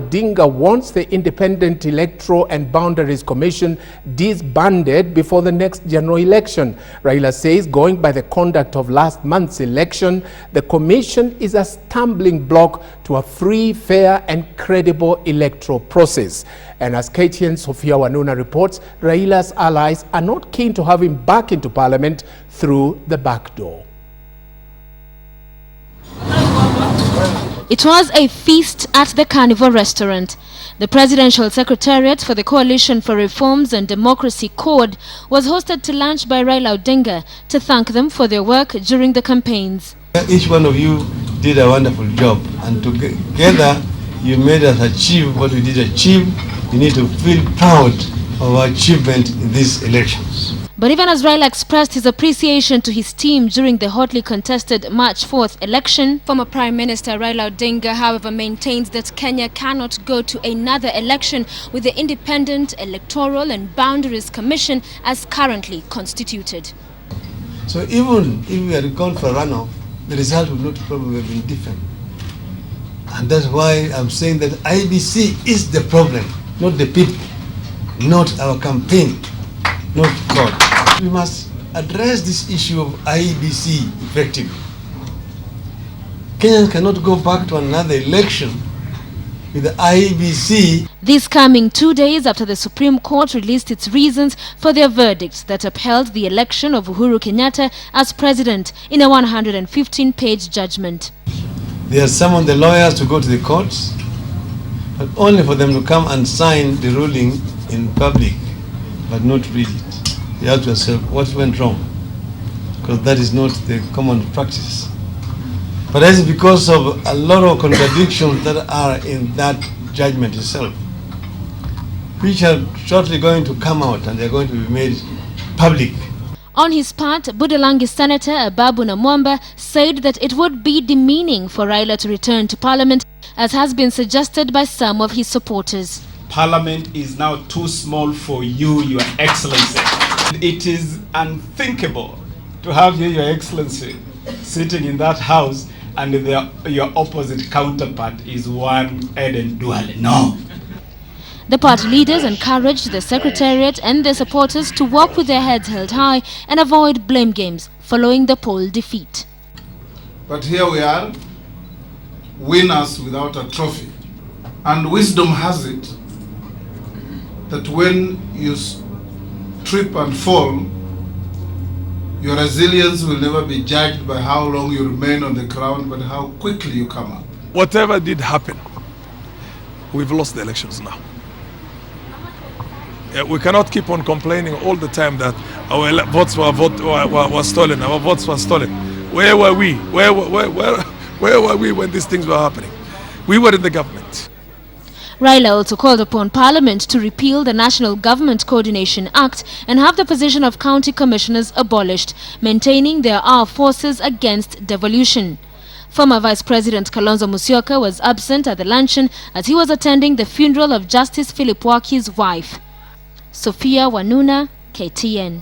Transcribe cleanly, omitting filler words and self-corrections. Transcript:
Odinga wants the Independent Electoral and Boundaries Commission disbanded before the next general election. Raila says, going by the conduct of last month's election, the commission is a stumbling block to a free, fair and credible electoral process. And as KTN's Sophia Wanuna reports, Raila's allies are not keen to have him back into parliament through the back door. It was a feast at the Carnival restaurant. The Presidential Secretariat for the Coalition for Reforms and Democracy CORD was hosted to lunch by Raila Odinga to thank them for their work during the campaigns. Each one of you did a wonderful job, and together you made us achieve what we did achieve. You need to feel proud of our achievement in these elections. But even as Raila expressed his appreciation to his team during the hotly contested March 4th election, former Prime Minister Raila Odinga, however, maintains that Kenya cannot go to another election with the Independent Electoral and Boundaries Commission as currently constituted. So even if we had gone for a runoff, the result would not probably have been different. And that's why I'm saying that IBC is the problem, not the people, not our campaign, not God. We must address this issue of IBC effectively. Kenyans cannot go back to another election with the IBC. This coming 2 days after the Supreme Court released its reasons for their verdicts that upheld the election of Uhuru Kenyatta as president in a 115-page judgment. They have summoned the lawyers to go to the courts, but only for them to come and sign the ruling in public, but not read it. You have to ask yourself what went wrong, because that is not the common practice. But that is because of a lot of contradictions that are in that judgment itself, which are shortly going to come out and they are going to be made public. On his part, Budalangi Senator Ababu Namwamba said that it would be demeaning for Raila to return to parliament, as has been suggested by some of his supporters. Parliament is now too small for you, Your Excellency. It is unthinkable to have you, Your Excellency, sitting in that house and your opposite counterpart is one Eden Duale. No. The party leaders encouraged the Secretariat and their supporters to walk with their heads held high and avoid blame games following the poll defeat. But here we are, winners without a trophy. And wisdom has it that when you trip and fall, your resilience will never be judged by how long you remain on the ground, but how quickly you come up. Whatever did happen, we've lost the elections now. We cannot keep on complaining all the time that our votes were stolen, our votes were stolen. Where were we? Where were we when these things were happening? We were in the government. Raila also called upon Parliament to repeal the National Government Coordination Act and have the position of county commissioners abolished, maintaining there are forces against devolution. Former Vice President Kalonzo Musyoka was absent at the luncheon as he was attending the funeral of Justice Philip Waki's wife. Sophia Wanuna, KTN.